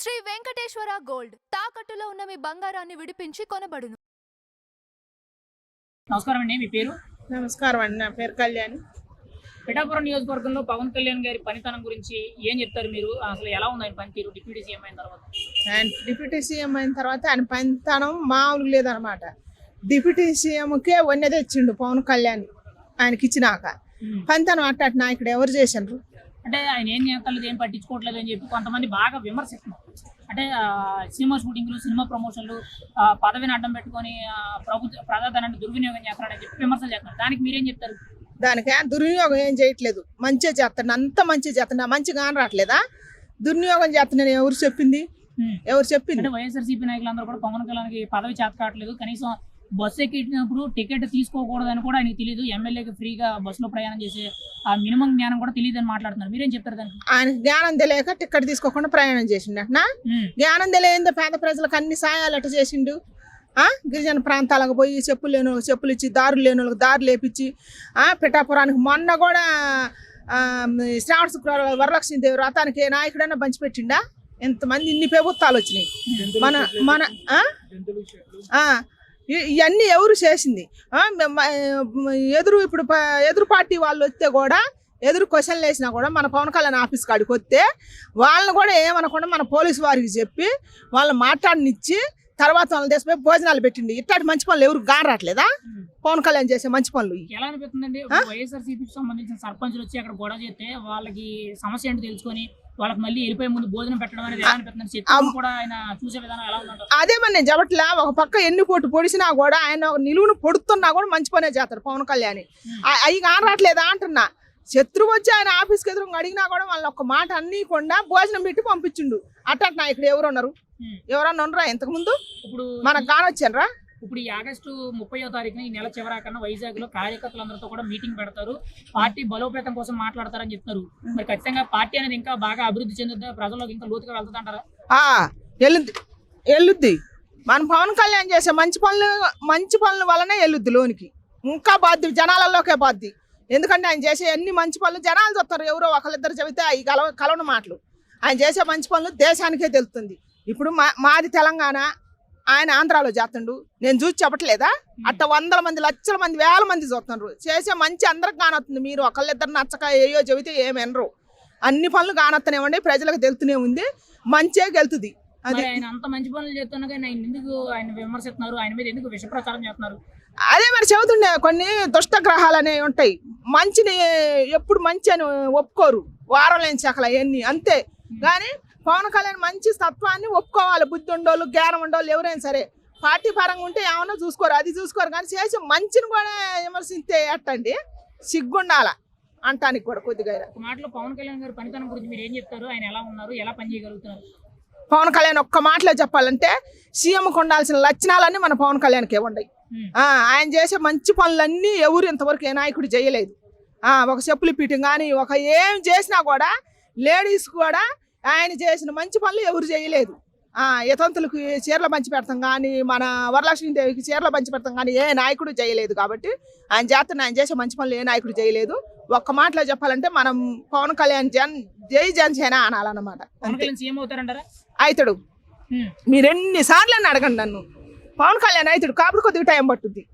Shri Venkateswara gold తాకట్టులో ఉన్న మీ బంగారాన్ని విడిపించి కొనబడును. నమస్కారం అండి, మీ పేరు? నమస్కారం అండి, నా పేరు కళ్యాణి. పిఠాపురం నియోజకవర్గంలో పవన్ కళ్యాణ్ గారి పనితనం గురించి ఏం చెప్తారు మీరు? అసలు ఎలా ఉంది ఆయన పనితీరు డిప్యూటీ సీఎం అయిన తర్వాత? ఆయన డిప్యూటీ సీఎం అయిన తర్వాత ఆయన పనితనం మామూలు లేదనమాట. డిప్యూటీ సీఎంకే వన్నె తెచ్చిండు పవన్ కళ్యాణ్ ఆయనకి ఇచ్చినాక. పనితనం అట్టాటి నాయకుడు ఎవరు చేసినారు? అంటే ఆయన ఏం చేస్తలేదు, ఏం పట్టించుకోవట్లేదు అని చెప్పి కొంతమంది బాగా విమర్శిస్తున్నారు. అంటే సినిమా షూటింగ్లు, సినిమా ప్రమోషన్లు, పదవిని అడ్డం పెట్టుకొని ప్రజాధనాన్ని దుర్వినియోగం చేస్తున్నాడని చెప్పి విమర్శలు చేస్తున్నారు. దానికి మీరేం చెప్తారు? దానికి దుర్వినియోగం ఏం చేయట్లేదు, మంచిగా చేస్తాడు. అంత మంచిగా చేస్తాడు, మంచిగా రావట్లేదా? దుర్వినియోగం చేస్తున్నాను ఎవరు చెప్పింది? ఎవరు చెప్పింది? అంటే వైఎస్ఆర్సీపీ నాయకులందరూ కూడా పవన్ కళ్యాణ్కి పదవి చేత కావట్లేదు, కనీసం బస్సు ఎక్కినప్పుడు టికెట్ తీసుకోకూడదని కూడా ఆయనకు తెలియదు, ఎమ్మెల్యేకి ఫ్రీగా బస్సులో ప్రయాణం చేసే ఆ మినిమం జ్ఞానం కూడా తెలియదు అని మాట్లాడుతున్నారు. మీరేం చెప్తారు దానికి? ఆయన జ్ఞానం తెలియక టికెట్ తీసుకోకుండా ప్రయాణం చేసిండు అట్నా? జ్ఞానం తెలియదు. పేద ప్రజలకు అన్ని సాయాలు అట్ట చేసిండు. గిరిజన ప్రాంతాలకు పోయి చెప్పులు లేని వాళ్ళకి చెప్పులు ఇచ్చి, దారులు లేని వాళ్ళకి దారులు లేపించి, పిఠాపురానికి మొన్న కూడా శ్రావణ శుక్రవారం వరలక్ష్మీదేవి వ్రతానికి ఏ నాయకుడైనా పంచిపెట్టిండా? ఎంతమంది ఇన్ని ప్రభుత్వాలు వచ్చినాయి. మన ఇవన్నీ ఎవరు చేసింది? ఇప్పుడు ఎదురు పార్టీ వాళ్ళు వస్తే కూడా, ఎదురు క్వశ్చన్లు వేసినా కూడా మన పవన్ కళ్యాణ్ ఆఫీస్ కాడికి వస్తే వాళ్ళని కూడా ఏమనకుండా మన పోలీసు వారికి చెప్పి వాళ్ళని మాట్లాడనిచ్చి తర్వాత వాళ్ళని దేశపోయి భోజనాలు పెట్టింది. ఇట్లాంటి మంచి పనులు ఎవరు రావట్లేదా? పవన్ కళ్యాణ్ చేసే మంచి పనులు ఎలా అనిపిస్తుందండి? వైఎస్ఆర్సీపీకి సంబంధించిన సర్పంచులు వచ్చి అక్కడ గొడవ చేస్తే వాళ్ళకి సమస్య ఏంటో తెలుసుకొని వాళ్ళకి మళ్ళీ వెళ్ళిపోయే ముందు భోజనం పెట్టడం అనేది ఎలా అనిపిస్తుంది? కూడా ఆయన చూసే విధానం ఎలా ఉందంటారు? అదే మరి నేను చెప్పట్లా. ఒక పక్క ఎన్ని పోటు పొడిచినా కూడా ఆయన ఒక నిలువును పొడుతున్నా కూడా మంచి పనే చేస్తారు పవన్ కళ్యాణ్. అవి కానట్లేదా అంటున్నా. శత్రువు వచ్చి ఆయన ఆఫీస్కి ఎదురు అడిగినా కూడా వాళ్ళని ఒక మాట అన్నీకుండా భోజనం పెట్టి పంపించిండు. అట్టంటున్నా. ఇక్కడ ఎవరు ఉన్నారు? ఎవరన్నా ఉండరా ఇంతకు ముందు? ఇప్పుడు మనకు కానొచ్చానరా? ఇప్పుడు ఈ ఆగస్టు 30వ తారీఖున ఈ నెల చివరాకన్నా వైజాగ్ లో కార్యకర్తలందరితో కూడా మీటింగ్ పెడతారు, పార్టీ బలోపేతం కోసం మాట్లాడతారని చెప్తున్నారు. మరి ఖచ్చితంగా పార్టీ అనేది ఇంకా బాగా అభివృద్ధి చెందుతుందా, ప్రజల్లోకి ఇంకా లోతుగా వెళ్తుందంటారా? వెళ్ళుద్ది. మన పవన్ కళ్యాణ్ చేసే మంచి పనుల వల్లనే వెళ్ళుద్ది లోనికి. ఇంకా బాధ్య జనాలలోకే బాధ్య. ఎందుకంటే ఆయన చేసే అన్ని మంచి పనులు జనాలు చూస్తారు. ఎవరో ఒకళ్ళిద్దరు చెబితే అవి కలవని మాటలు. ఆయన చేసే మంచి పనులు దేశానికే తెలుస్తుంది. ఇప్పుడు మాది తెలంగాణ, ఆయన ఆంధ్రాలో చేస్తుండు. నేను చూసి చెప్పట్లేదా? అట్ట వందల మంది, లక్షల మంది, వేల మంది చూస్తున్నారు. చేసే మంచి అందరికి కానొస్తుంది. మీరు ఒకళ్ళిద్దరు నచ్చక ఏయో చెబితే ఏమెనరు. అన్ని పనులు కానొత్తనేవ్వండి, ప్రజలకు తెలుతూనే ఉంది. మంచిగా గెలుతుంది. అది ఆయన అంత మంచి పనులు చేస్తున్నా కానీ ఎందుకు ఆయన విమర్శిస్తున్నారు? ఆయన మీద ఎందుకు విష ప్రచారం చేస్తున్నారు? అదే మరి చెబుతుండే. కొన్ని దుష్ట గ్రహాలు అనేవి ఉంటాయి. మంచిని ఎప్పుడు మంచి అని ఒప్పుకోరు. వారం లేని శాఖలు అవన్నీ అంతే. కానీ పవన్ కళ్యాణ్ మంచి తత్వాన్ని ఒప్పుకోవాలి. బుద్ధి ఉండోళ్ళు, జ్ఞానం ఉండోళ్ళు ఎవరైనా సరే. పార్టీ పరంగా ఉంటే ఏమన్నా చూసుకోరు, అది చూసుకోరు. కానీ చేసి మంచిని కూడా విమర్శిస్తే ఎట్టండి? సిగ్గుండాల అంటానికి కూడా కొద్దిగా. ఒక మాటలో పవన్ కళ్యాణ్ గారి పనితనం గురించి మీరు ఏం చెప్తారు? ఆయన ఎలా ఉన్నారు, ఎలా పనిచేయగలుగుతున్నారు? పవన్ కళ్యాణ్ ఒక్క మాటలో చెప్పాలంటే సీఎంకు ఉండాల్సిన లక్షణాలన్నీ మన పవన్ కళ్యాణ్కే ఉన్నాయి. ఆయన చేసే మంచి పనులన్నీ ఎవరు ఇంతవరకు ఏ నాయకుడు చేయలేదు. ఒక చెప్పులు పీఠం కానీ ఒక ఏం చేసినా కూడా లేడీస్ కూడా ఆయన చేసిన మంచి పనులు ఎవరు చేయలేదు. యతంతులకు చీరలు పంచి పెడతాం కానీ, మన వరలక్ష్మీదేవికి చీరలు పంచి పెడతాం కానీ ఏ నాయకుడు చేయలేదు. కాబట్టి ఆయన చేసే మంచి పనులు ఏ నాయకుడు చేయలేదు. ఒక్క మాటలో చెప్పాలంటే మనం పవన్ కళ్యాణ్ జై జనసేన అనాలన్నమాట. అవుతాడు. మీరు ఎన్నిసార్లు అని అడగండి నన్ను. పవన్ కళ్యాణ్ అవుతాడు. కాబట్టి కొద్దిగా టైం పట్టుద్ది.